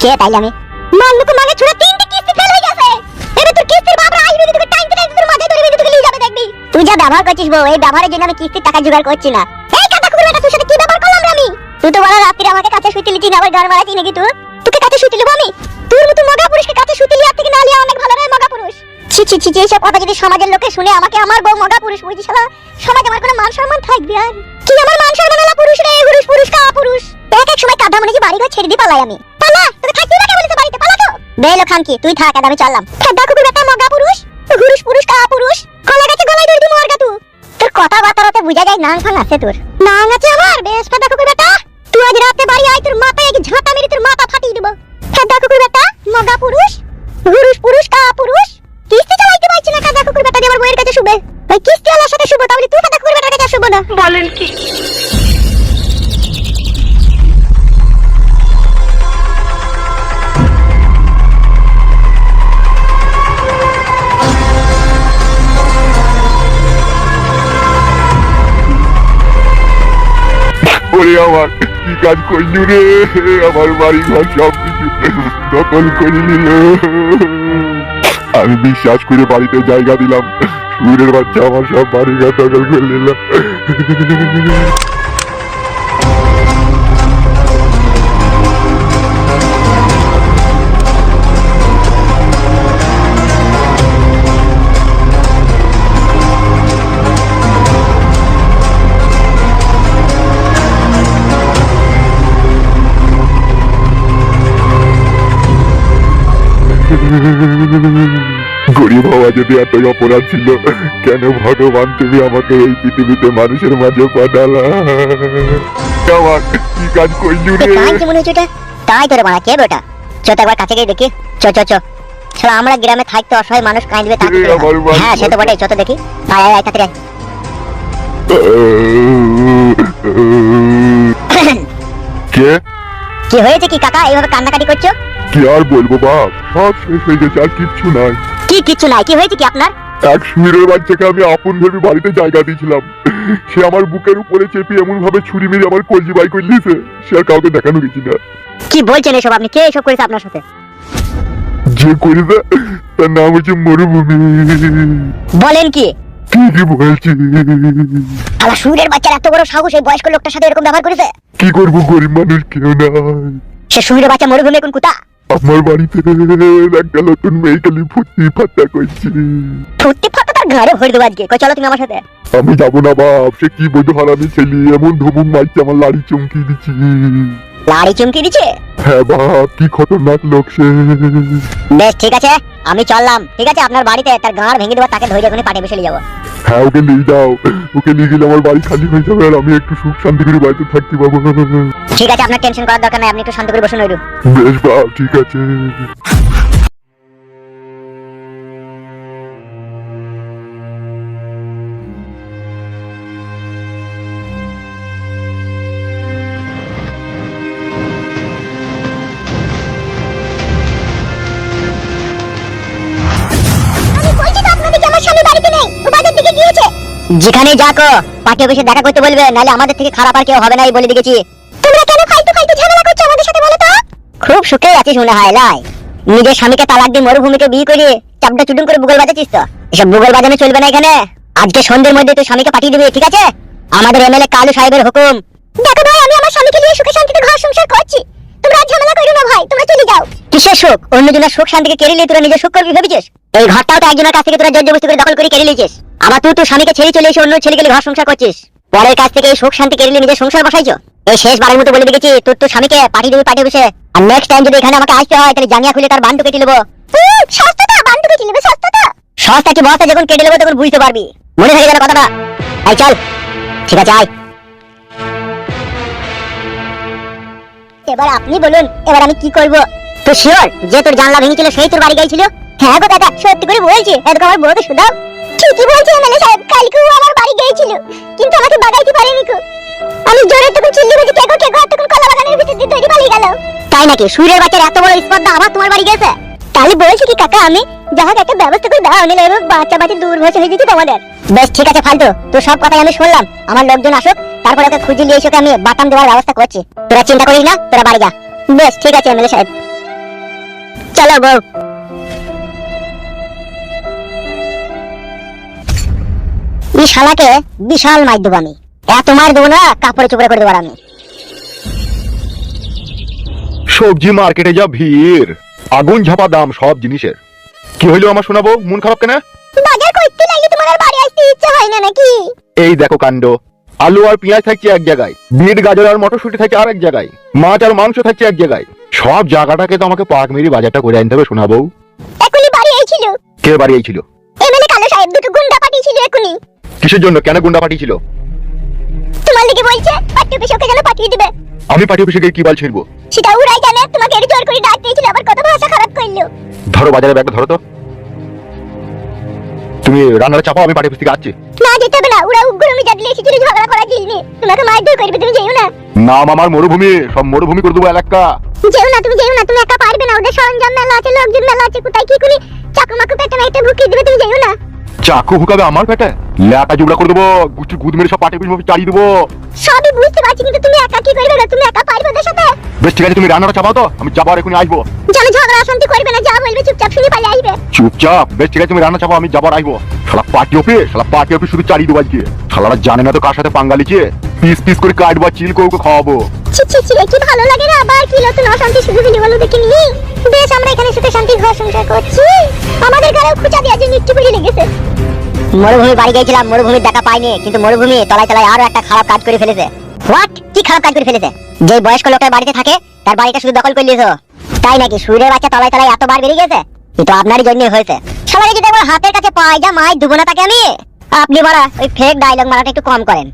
কে তাইলে আমি মানলু তো মানে ছুড়ে তিনটে কিস্তি ফেল হয়ে গেছে। এবে তোর কিস্তির বাবা আইবে তোকে টাইম টাইম তোর মাথায় ধরে তোকে নিয়ে যাবে দেখবি। তুই যা ব্যবহার করছিস বউ, এই ব্যবহারের জন্য আমি কিস্তির টাকা জোগাড় করছি না। এই কাটা কুকুর বেটা, তোর সাথে কি ব্যবহার করলাম রে আমি? তুই তো বড় রাত্রিরে আমাকে কাছে শুইতে লিছিস, আবার গান মারাছিস নাকি তুই? তোকে কাছে শুইতে লিব আমি? তোর মতো মগা পুরুষকে কাছে শুইতে লিয়া থেকে না লিয়া অনেক ভালো রে মগা পুরুষ। ছি ছি ছি, এইসব কথা যদি সমাজের লোকে শুনে আমাকে আমার বউ মগা পুরুষ বুঝিস শালা, সমাজে আমার কোনো মান সম্মান থাকবে আর? কি আমার মান সম্মান হলো পুরুষ রে, পুরুষ পুরুষ কা পুরুষ? এক এক সময় কাঁধা মনে যে বাড়ি ঘর ছেড়ে দিয়ে পালাই আমি। পালা, তোকে থাকতে না কে বলেছে বাড়িতে? পালা তো বেলো খান কি, তুই থাক, আমি চললাম। কাঁধা কুকুর বেটা মগা পুরুষ, পুরুষ পুরুষ কা পুরুষ? কলা গাছে গলায় দড়ি দি মরগা তুই। তোর কথাবার্তাতে বুঝা যায় নাং খান আছে তোর। নাং আছে আমার বেশ। কাঁধা কুকুর বেটা তুই আজ রাতে বাড়ি আয়, তোর মাথায় এক ঝাঁটা মেরে তোর মাথা ফাটিয়ে দেব। কাঁধা কুকুর বেটা মগা পুরুষ, পুরুষ পুরুষ কা পুরুষ? কিস্তি চালাইতে পারছি না কাঁধা কুকুর বেটা, আমার বউয়ের কাছে শুবে। ভাই কিস্তি আলার সাথে শুবে, তাহলে তুই কাঁধা কুকুর বেটার কাছে শুবে না? বলেন কি? ওরে আমার কি কাজ করলু রে, আমার বাড়ি ঘর সব কিছু দখল করে নিল। আমি বিশ্বাস করে বাড়িতে জায়গা দিলাম, সুরের বাচ্চা আমার সব বাড়ি ঘর দখল করে নিল। গরিব হওয়া যদি এতই অপরাধ ছিল, কেন ভগবান তুমি আমাকে এই পৃথিবীতে মানুষের মাঝে পাঠালা? আমার কি কাজ করলু রে? কাঁদছে মনে হচ্ছে এটা। তাই তোরে মারা কে বেটা? চ তো একবার কাছে গিয়ে দেখি। চ চ চ। শালা আমরা গ্রামে থাকতে অসহায় মানুষ কাঁদবে তাকে। হ্যাঁ সে তো বটে, চ তো দেখি। আয় আয় আয় তাড়াতাড়ি আয়। কে? কি হয়েছে কি কাকা, এইভাবে কান্নাকাটি করছো? কি আর বলবো বাপ, সব শেষ হয়ে গেছে, আর কিচ্ছু নাই। কি কিচ্ছু নাই? কি হয়েছে কি আপনার? এক সুরের বাচ্চাকে আমি আপন ভেবে বাড়িতে জায়গা দিয়েছিলাম, সে আমার বুকের উপরে চেপে এমন ভাবে ছুরি মেরে আমার কলজি বাই করে দিয়েছে, সে আর কাউকে দেখানো গেছি না। কি বলছেন এসব আপনি? কে এসব করেছে আপনার সাথে? যে করেছে তার নাম হচ্ছে মরুভূমি। বলেন কি? ঠিকই বলছি। আলা সুরের বাচ্চার এত বড় সাহস, এই বয়স্ক লোকটার সাথে এরকম ব্যবহার করেছে? কি করবো, গরিব মানুষ কেউ নাই। সে সুরের বাচ্চা মরুভূমি কোন কুতা? আমার বাড়িতে একটা নতুন মেয়েকালি ফুটি ফাটা করছি। ফুটি ফাটা তার ঘরে ভরে দেবো আজকে। কই চলো তুমি আমার সাথে। আমি যাবো না বাপ, সে কি বৈধ হারামি ছেলে, এমন ধমুক মারছে আমার লাড়ি চমকি দিচ্ছি। লাড়ি চমকি দিচ্ছে? হ্যাঁ বাপ, কি খতরনাক লোক সে। বেশ ঠিক আছে, আমি চললাম। ঠিক আছে, আপনার বাড়িতে তার গাঁড় ভেঙে দেবো, তাকে ধরে এখানে পাঠিয়ে বসে নিয়ে যাবো। হ্যাঁ ওকে নিয়ে যাও, ওকে নিয়ে গেলে আমার বাড়ি খালি হয়ে যাবে, আর আমি একটু সুখ শান্তি করে বাড়িতে থাকতে পাবো। ঠিক আছে, আপনার টেনশন করার দরকার নাই, আপনি একটু শান্তি করে বসুন। বেশ বাপ, ঠিক আছে। যেখানে যাকো পার্টি অফিসে দেখা করতে বলবে, নাহলে আমাদের থেকে খারাপ আর কেউ হবে না, এই বলে দিয়েছি। তোমরা কেন ফালতু ফালতু ঝামেলা করছো আমাদের সাথে বলো তো? খুব সুখে আছিস মনে হয় লাই। নিজের স্বামীকে তালাক দিয়ে মরুভূমিকে বিয়ে করে চাপটা চুটুম করে বুগল বাজাচ্ছিস তো। এসব বুগল বাজানো চলবে না এখানে। আজকে সন্ধ্যের মধ্যে তুই স্বামীকে পাঠিয়ে দিবি, ঠিক আছে? আমাদের এমএলএ কালু সাহেবের হুকুম। দেখো ভাই, আমি আমার স্বামীকে নিয়ে সুখে শান্তিতে ঘর সংসার করছি, তোমরা ঝামেলা করো না ভাই, তোমরা চলে যাও। কিসের সুখ? অন্যজনের সুখ শান্তিকে কেড়ে নিয়ে তোরা নিজের সুখ করবি ভেবেছিস? এই ঘরটাও তো একজনের কাছ থেকে তোরা জোর জবরদস্তি করে দখল করে কেড়ে নিয়েছিস। আবার তুই তো স্বামীকে ছেড়ে চলে এসে অন্য ছেলেকে ঘর সংসার করছিস। পরের কাছ থেকে এই সুখ শান্তি কেড়ে নিয়ে নিজের সংসার বসাইছো। এই শেষবারের মতো বলে দিয়েছি, তোর তো স্বামীকে পাঠিয়ে দিবি পাঠিয়ে বসে। আর নেক্সট টাইম যদি এখানে আমাকে আসতে হয়, তাহলে জাঙ্গিয়া খুলে তার বান্টু কেটে নেবো। সস্তাটা বান্টু কেটে নেবে? সস্তাটা সস্তা কি বস্তা? যখন কেটে নেবো তখন বুঝতে পারবি। মনে থাকে যেন কথাটা। এই চল, ঠিক আছে আয়। এবার আপনি বলুন, এবার আমি কি করব? তো শিওর যে তোর জানলা ভেঙেছিল সেই তোর বাড়ি গিয়েছিল? হ্যাঁ গো দাদা, সত্যি করে বলছি। এরকম আমার বউকে শুধাও। ঠিকই বলছে এমএলএ সাহেব, কালকে ও আমার বাড়ি গিয়েছিল, কিন্তু আমাকে বাগাইতে পারেনি কো। আমি জোরে তখন চিল্লি বলছি কেগো কেগো, তখন কলা বাগানের ভিতর দিয়ে দড়ি পালিয়ে গেল। তাই নাকি? সুরের বাচ্চার এত বড় স্পর্ধা আবার তোমার বাড়ি গেছে? তাহলে বলছি কি কাকা, আমি যাহাক একটা ব্যবস্থা করে দাও, নিলে বাচ্চা বাচ্চা দূর বসে হয়ে যেত তোমাদের। বেশ ঠিক আছে ফালতু, তোর সব কথাই আমি শুনলাম। আমার লোকজন আসুক, তারপর ওকে খুঁজে নিয়ে এসে আমি বাটাম দেওয়ার ব্যবস্থা করছি। তোরা চিন্তা করিস না, তোরা বাড়ি যা। বেশ ঠিক আছে এমএলএ সাহেব। চলো বউ। এই শালাকে বিশাল মার দেবো আমি, এত মার দেবো না কাপড়ে চোপড়ে করে দেবো আমি। সবজি মার্কেটে যা ভিড়, আগুন ঝাপা দাম সব জিনিসের। কি হইলো আমার শোনাবো, মন খারাপ কেন? বাজার করতে লাগলে তোমার আর বাড়ি আসতে ইচ্ছা হয় না নাকি? এই দেখো কাণ্ড, আলু আর পেঁয়াজ থাকছে এক জায়গায়, বিট গাজর আর মটরশুঁটি থাকছে আর এক জায়গায়, মাছ আর মাংস থাকছে এক জায়গায়। সব জায়গাটাকে তো আমাকে পাক মেরি বাজারটা করে আনতে হবে শোনাবো। এখনই বাড়ি আইছিল। কে বাড়ি আইছিল? এমএলএ কালো সাহেব দুটো গুন্ডা পাঠিয়েছিল এখনই। কিসের জন্য, কেন গুন্ডা পাঠিয়েছিল? তোমার লিগে বলছে পার্টি অফিসে ওকে যেন পাঠিয়ে দিবে। আমি পার্টি অফিসে গিয়ে কি বাল ছিড়বো? সেটা ওরাই জানে, তোমাকে এর জোর করে ডাক দিয়েছিল, আবার কত ভাষা খারাপ করলো। ধরো বাজারে ব্যাগটা ধরো তো। তুমি রান্নাটা চাপাও, আমি পার্টি অফিস থেকে আসছি। না যেতে হবে না, ওরা উগ্র মিজাজ নিয়ে এসেছিল ঝগড়া করার জন্য, তোমাকে মারধর করবে, তুমি যেও না। নাম আমার মরুভূমি, সব মরুভূমি করে দেবো এলাকা। যেও না, তুমি যেও না, তুমি একা পারবে না, ওদের সরঞ্জাম মেলা আছে, লোকজন মেলা আছে, কোথায় কি করি চাকু মাকু পেটে মেটে ঢুকিয়ে দিবে, তুমি যেও না। চাকু হুকাবে আমার পেটে, লেটা জুবড়া করে দেবো, গুটি গুদ মেরে সব পার্টি অফিস চালিয়ে দেবো। সবই বুঝতে পারছি, কিন্তু তুমি একা কি করবে না, তুমি একা পারবে ওদের সাথে? বেশ ঠিক আছে, তুমি রান্নাটা চাপাও তো, আমি যাবার এখনই আসবো। জানো ঝগড়া অশান্তি করবে না, যা বলবে চুপচাপ শুনে পালিয়ে আসবে। চুপচাপ, বেশ ঠিক আছে তুমি রান্না চাপাও, আমি যাবার আসবো। শালা পার্টি অফিস শুধু চালিয়ে দেবো আজকে। শালারা জানে না তো কার সাথে পাঙ্গা লিচে, পিস পিস করে কাটবো, চিল করে ওকে খাওয়াবো। ছি ছি ছি, কি ভালো লাগে না, আবার কি নতুন অশান্তি শুরু হলো বলো দেখিনি। বেশ আমরা এখানে সুখে শান্তি ঘর সংসার করছি, আমাদের ঘরেও খুঁচা দেওয়ার জন্য একটু বেরিয়ে লেগেছে। মরুভূমি বাড়ি গিয়েছিলাম, মরুভূমির দেখা পাইনি, কিন্তু মরুভূমি তলায় তলায় আরো একটা খারাপ কাজ করে ফেলেছে। হোয়াট? কি খারাপ কাজ করে ফেলেছে? যে বয়স্ক লোকের বাড়িতে থাকে তার বাড়িটা শুধু দখল করে নিয়েছো। তাই নাকি? সুরের বাচ্চা তলায় তলায় এতবার বেরিয়ে গেছে, কিন্তু আপনারই জন্য হয়েছে। সবাই যদি একবার হাতের কাছে পাই, যা মাই দুবো না তাকে আমি। আপনি মারা ওই ফেক ডায়লগ মারাটা একটু কম করেন।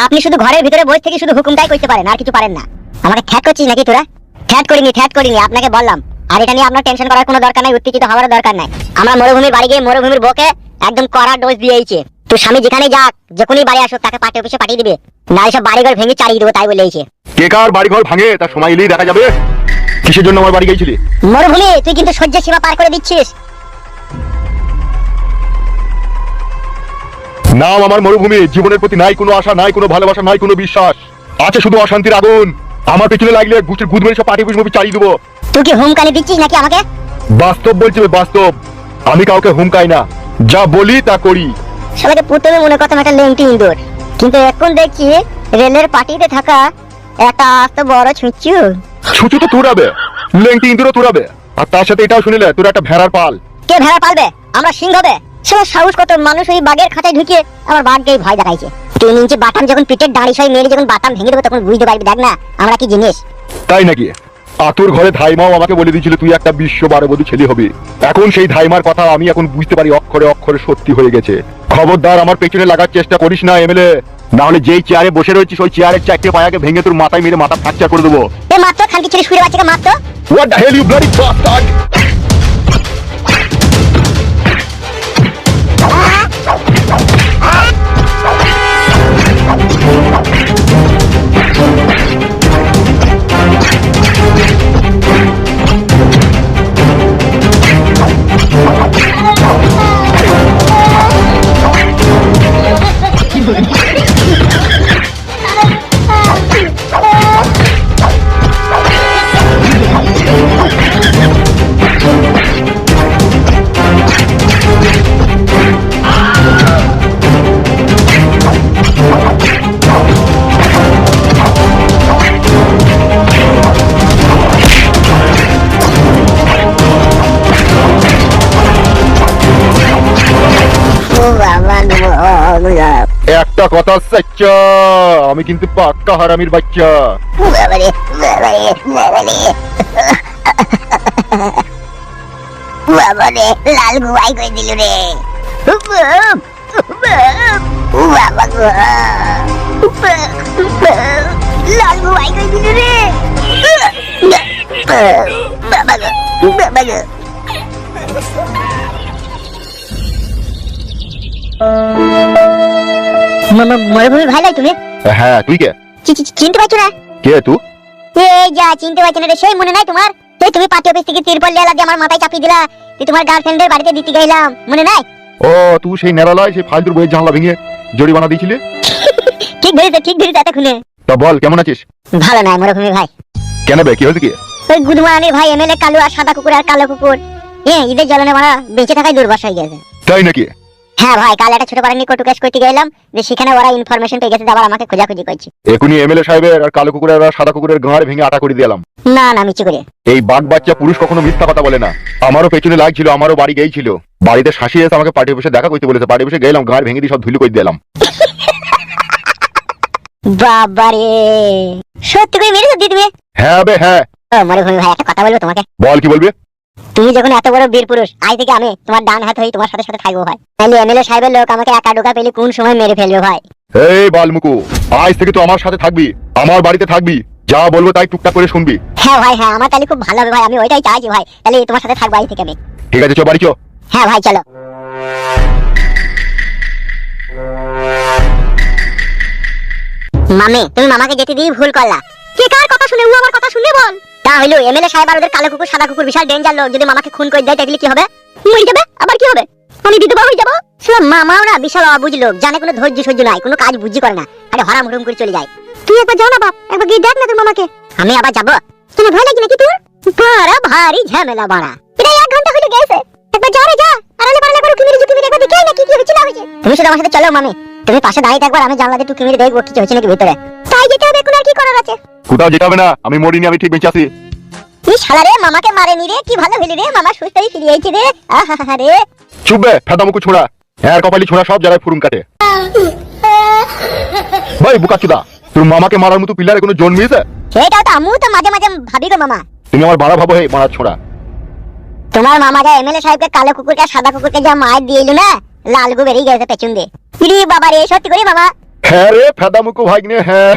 আপনি শুধু ঘরের ভিতরে বসে থেকে শুধু হুকুমটাই করতে পারেন, আর কিছু পারেন না। আমাকে ঠ্যাট করছিস নাকি তোরা? ঠ্যাট করিনি, আপনাকে বললাম। আর এটা নিয়ে আপনার টেনশন করার কোনো দরকার নাই, উত্তেজিত হওয়ার দরকার নাই। আমরা মরুভূমির বাড়ি গিয়ে মরুভূমির বউকে একদম কড়া ডোজ দিয়েছি। তো স্বামী যেখানে যাক, যখনই বাড়ি আসুক, তাকে পার্টি অফিসে পাঠিয়ে দিবে, না সব বাড়িঘর ভেঙে চালিয়ে দেবো, তাই বলেছে। কে কার বাড়িঘর ভাঙে তার সময় এলেই দেখা যাবে। কিসের জন্য আমার বাড়ি গিয়েছিলি? মরুভূমি, তুই কিন্তু সহ্যের সীমা পার করে দিচ্ছিস। নাম আমার মরুভূমি, জীবনের প্রতি নাই কোনো আশা, নাই কোনো ভালোবাসা, নাই কোনো বিশ্বাস, আছে শুধু অশান্তির আগুন। আমার পেছনে লাগলে গুটির গুদ মেরে সব পার্টি অফিস চালিয়ে দেবো। তুই কি হুমকানি দিচ্ছিস নাকি আমাকে? বাস্তব বলছি, বাস্তব। আমি কাউকে হুমকাই না, যা বলি তা করি। সবাইকে প্রথমে মনে করতাম একটা লেংটি ইঁদুর, কিন্তু এখন দেখছি রেলের পার্টিতে থাকা একটা আস্ত বড় ছুঁচু। ছুঁচু তো তুরাবে, লেংটি ইঁদুরও তুরাবে, আর তার সাথে এটাও শুনিলে তোর একটা ভেড়ার পাল। কে ভেড়া পালবে? আমরা সিংহ হবে। সবার সাহস কত, মানুষ ওই বাঘের খাঁচায় ঢুকিয়ে আমার বাঘকেই ভয় দেখাইছে। 3 ইঞ্চি বাটাম যখন পিঠের দাঁড়ি সই মেরে যখন বাটাম ভেঙে দেবো, তখন বুঝতে পারবি, দেখ না আমরা কি জিনিস। তাই নাকি? আতুর ঘরে ধাইমাও আমাকে বলে দিয়েছিল তুই একটা বিশ্ব বারবধূ ছেলে হবে। এখন সেই ধাইমার কথা আমি এখন বুঝতে পারি, অক্ষরে অক্ষরে সত্যি হয়ে গেছে। খবরদার আমার পেছনে লাগার চেষ্টা করিস না এমএলএ, না হলে যেই চেয়ারে বসে রয়েছিস ওই চেয়ারের 4টে পায়াকে ভেঙে তোর মাথায় মেরে মাথা ফ্র্যাকচার করে দেবো। এ মাত্র খানকি ছেলে শুয়ে বাচ্চাকে মাত্র। What the hell you bloody bastard! একটা কথা সচ্চা, আমি কিন্তু পাক্কা হারামির বাচ্চা। লাল গুয়াই করে দিল রে। লাল গুয়াই করে দিল রে। মরুভূমি ভাই তুমি? হ্যাঁ, তুই কে? চিনতে পারছো না? কে তুই? এই যা চিনতে পারছো না রে, সেই মনে নাই তোমার? তুমি পার্টি অফিস থেকে তিরপল লেলা দিয়ে আমার মাথায় চাপিয়ে দিলা, তোমার গার্লফ্রেন্ডের বাড়িতে দিতে গেলাম, মনে নাই? ও তুই সেই নেড়ালয়, সেই ফালতুর বইয়ের জানলা ভেঙে জরিমানা দিয়েছিলি। ঠিক ধরেছে এতক্ষণে। তা বল কেমন আছিস? ভালো নাই মরুভূমি ভাই। কেন বে, কি হয়েছে কি? ওই গুদমারানির ভাই এমএলএ কালু আর সাদা কুকুর আর কালো কুকুর ঈদের জ্বলনে মারা বেঁচে থাকাই দুর্বাস হয়ে গেছে। তাই নাকি? হ্যাঁ ভাই, কাল একটা ছোট পাড়ার নিকট কেস করতে গেলাম, যে সেখানে ওরা ইনফরমেশন পেয়ে গেছে, আবার আমাকে খোঁজাখুঁজি করছে। এখনই এমএলএ সাহেবের আর কালো কুকুরের আর সাদা কুকুরের ঘাড় ভেঙে আটা করে দিলাম। না না, মিচু করে। এই বাঘ বাচ্চা পুরুষ কখনো মিথ্যা কথা বলে না। আমারও পেছনে লাগছিল, আমারও বাড়ি গিয়েছিল, বাড়িতে শাসি এসে আমাকে পার্টি অফিসে দেখা করতে বলেছে, পার্টি অফিসে গেলাম, ঘাড় ভেঙে দিয়ে সব ধুলো করে দিলাম। বাবারে, সত্যি করে মেরেছো দি তুমি? হ্যাঁ বে হ্যাঁ। মরুভূমি ভাই, একটা কথা বলবো তোমাকে? বল, কি বলবি? তুমি যখন এত বড় বীর পুরুষ, আজ থেকে আমি তোমার ডান হাত হই, তোমার সাথে সাথে থাকবো ভাই। তাহলে এমএলএ সাহেবের লোক আমাকে একা ঢোকা পেলে কোন সময় মেরে ফেলবে ভাই। এই বালমুকু, আজ থেকে তো আমার সাথে থাকবি, আমার বাড়িতে থাকবি, যা বলবো তাই টুকটাক করে শুনবি। হ্যাঁ ভাই হ্যাঁ, আমার তাহলে খুব ভালো হবে ভাই, আমি ওইটাই চাইছি ভাই। তাহলে তোমার সাথে থাকবো আজ থেকে আমি। ঠিক আছে, চো বাড়ি চো। হ্যাঁ ভাই চলো। মামি, তুমি মামাকে যেতে দিয়ে ভুল করলা। কে কার কথা শুনে? ও আমার কথা শুনে বল। তা হইলো এমএলএ সাহেব আর ওদের কালো কুকুর সাদা কুকুর বিশাল ডেঞ্জার লোক, যদি মামাকে খুন করে দেয় তাহলে কি হবে? মরে যাবে। আবার কি হবে? আমি বিধবা হয়ে যাবো। শুনো, মামাও না বিশাল অবুঝ লোক, জানে কোনো ধৈর্য সহ্য নাই, কোনো কাজ বুঝি করে না, আরে হরাম হুরুম করে চলে যায়। তুই একবার যাও না বাপ, একবার গিয়ে দেখ না তোর মামাকে। আমি আবার যাবো? তোমার ভয় লাগে নাকি তোর? বড় ভারী ঝামেলা বাড়া। এটা 1 ঘন্টা হলে গেছে, একবার যা রে যা। আরে পারলে করে কিমিরে কিমিরে একবার দেখে না কি কি হচ্ছে না হচ্ছে। তুমি শুধু আমার সাথে চলো মামি, তুমি পাশে দাঁড়িয়ে থাকবার, আমি জানলা দিয়ে কিমিরে দেখবো কি হচ্ছে নাকি ভিতরে। তাই যেতে হবে, এখন আর কি করার আছে? কোথাও যেতে হবে না, আমি মরিনি, আমি ঠিক বেঁচে আছি। এই শালা রে, মামাকে মারেনি রে, কি ভালো হইলি রে, মামা সুস্থ হয়ে ফিরে আইছে রে। আহা রে। চুপ বে, ফেদামুকু ছোড়া, হ্যাঁ কপালি ছোড়া, সব জায়গায় ফুরুম কাটে। ভাই বুকাচুদা, তোর মামাকে মারার মতো পিলারে কোনো জন্মিয়েছে? সেটাও তো আমিও তো মাঝে মাঝে ভাবি গো মামা। তুমি আমার বাড়া ভাবো, হে মারা ছোড়া। তোমার মামা যা এমএলএ সাহেবকে কালো কুকুরকে সাদা কুকুরকে যা মার দিয়েইলো না, লাল গো বেরিয়ে গেছে পেছন দিয়ে। ইরে বাবা রে, সত্যি করে মামা? হ্যাঁ রে ফেদামুকু ভাগ্নে, হ্যাঁ।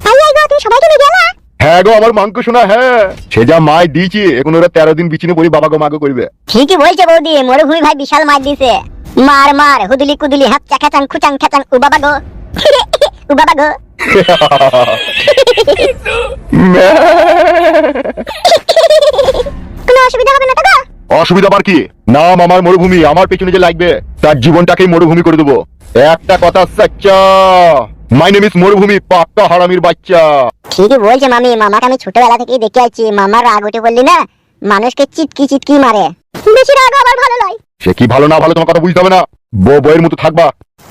আই আই গো, তুমি সবাইকে নিয়ে গেলা? হ্যাঁ গো আমার মাংক শোনা, হ্যাঁ সে যা মায় দিয়েছি, এখন ওরা 13 দিন বিচিনে পড়ি বাবা গো মাগো করবে। ঠিকই বলছে বৌদি, মরুভূমি ভাই বিশাল মার দিছে। মার মার হুদুলি কুদুলি হাত চাকাচাং খুচাং খাচাং, ও বাবা গো। ও বাবা গো। কোনো অসুবিধা হবে না তো গো? অসুবিধা আবার কি? নাম আমার মরুভূমি, আমার পেছনে যে লাগবে তার জীবনটাকেই মরুভূমি করে দেবো। একটা কথা সচ্চা, মাই নেম ইজ মরুভূমি, পাক্কা হারামির বাচ্চা। ঠিকই বলছে মামি, মামাকে আমি ছোটবেলা থেকেই দেখে আছি, মামার রাগ উঠে বললি না, মানুষকে চিটকি চিটকি মারে। বেশি রাগ আবার ভালো নয়। সে কি ভালো না ভালো তোমার কথা বুঝতে হবে না, বউয়ের মতো থাকবা।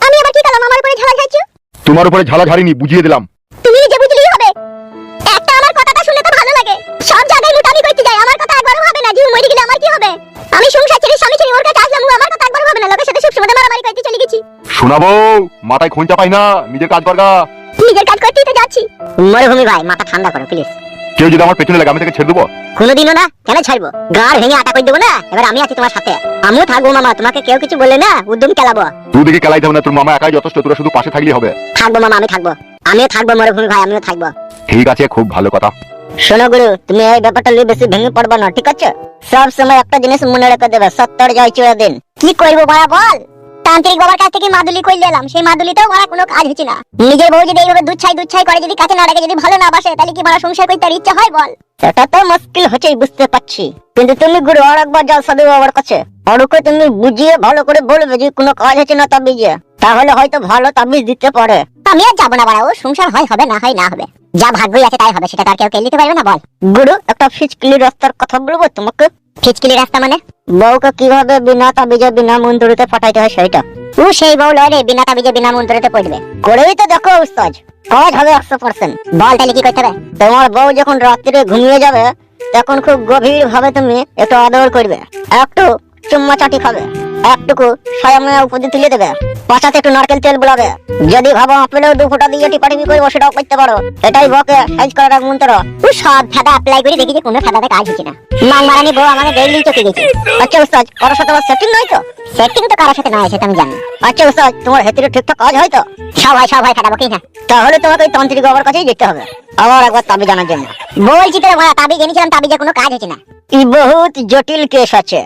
আমি আবার কি করলাম? আমার উপরে ঝাড়া ঝাড়ছো? তোমার উপরে ঝালা ঝাড়িনি, বুঝিয়ে দিলাম। তুমি নিজে বুঝলেই হবে। একটা আমার কথাটা শুনলে তো ভালো লাগে, সব জায়গায় মুটামি করতে যায়, আমার কথা একবারও ভাবে না যে ও মরে গেলে আমার কি হবে। আমি সংসার ছেড়ে স্বামী ছেড়ে ওর কাছে আসলাম, ও আমার কথা একবারও ভাবে না, লোকের সাথে সব সময় মারামারি করতে চলে গেছি। শোনাবো, মাথায় খোঁচা পাই না, নিজের কাজ করগা। নিজের কাজ করতেই তো যাচ্ছি। মরুভূমি ভাই, মাথা ঠান্ডা করো প্লিজ। কেউ যদি আমার পেছনে লাগে আমি তাকে ছেড়ে দেবো? কোনোদিনও না। কেন ছাড়বো? গাড় ভেঙে আটা করে দেবো না। এবার আমি আছি তোমার সাথে, আমিও থাকবো মামা, তোমাকে কেউ কিছু বলে না উদ্যম চালাবো। তুই দিকে কেলাইতে হবে না, তোর মামা একাই যথেষ্ট, তোরা শুধু পাশে থাকলেই হবে। থাকবো মামা, আমি থাকবো, আমিও থাকবো মরুভূমি ভাই, আমিও থাকবো। ঠিক আছে, খুব ভালো কথা। শোনো গুরু, তুমি এই ব্যাপারটা নিয়ে বেশি ভেঙে পড়বা না, ঠিক আছে? সব সময় একটা জিনিস মনে রেখে দেবে, 70 জয় 4 দিন। কি করবো বড়া বল? তান্ত্রিক বাবার কাছ থেকে মাদুলি কই এলাম, সেই মাদুলিতেও বড়া কোনো কাজ হচ্ছে না। নিজের বউ যদি এইভাবে দুধ ছাই করে, যদি কাছে না রাখে, যদি ভালো না বাসে, তাহলে কি বড়া সংসার করতে ইচ্ছা হয় বল? সেটা তো মুশকিল হচ্ছেই, বুঝতে পারছি, কিন্তু তুমি গুরু আর একবার যাও সাধু বাবার কাছে, ওরকে তুমি বুঝিয়ে ভালো করে বলবে যে কোনো কাজ হচ্ছে না তাবিজে, তাহলে হয়তো ভালো তাবিজ দিতে পারে। আমি আর যাবো না বড়া, ও সংসার হয় হবে, না হয় না হবে, যা ভাগ্যই আছে তাই হবে, সেটা তার কেউ নিতে পারবে না বল। গুরু, একটা ফিচকিলি রাস্তার কথা বলবো তোমাকে। ফিচকিলি রাস্তা মানে? বউকে কিভাবে বিনা তাবিজে বিনা মন্ত্রতে ফাটাইতে হয় সেটা। ও সেই বউ লয় রে, বিনা তাবিজে বিনা মন্ত্রতে পড়বে। করেই তো দেখো উস্তাদ, কাজ হবে 100%। বল তাহলে কি করতে হবে? তোমার বউ যখন রাত্রে ঘুমিয়ে যাবে, তখন খুব গভীর ভাবে তুমি একটু আদর করবে, একটু চুম্মা চাটি খাবে, একটুকু স্বয়ং উপদি তুলে দেবে, পাশাতে একটু নারকেল তেল বুলাবে। যদি ভাবো আপেলেও 2 ফোঁটা দিয়ে টিপাটিপি করবো, সেটাও করতে পারো। এটাই বকে সাইজ করার এক মন্ত্র। ও সব ফাঁদা অ্যাপ্লাই করে দেখি যে কোনো ফাঁদাতে কাজ হচ্ছে না। মাং মারানি বউ আমাকে ডেইলি চকে গেছে। আচ্ছা উস্তাদ, কারোর সাথে সেটিং নয় তো? সেটিং তো কারোর সাথে নয়, সেটা আমি জানি। আচ্ছা উস্তাদ, তোমার হেতিরে ঠিকঠাক কাজ হয় তো? সবাই ফাটাবো কি না? তাহলে তোমাকে ওই তান্ত্রিক বাবার কাছেই যেতে হবে, আবার একবার তাবিজ জানার জন্য। বলছি তো ভাই, তাবিজ এনেছিলাম, তাবিজে কোনো কাজ হচ্ছে না। এই বহুত জটিল কেস আছে।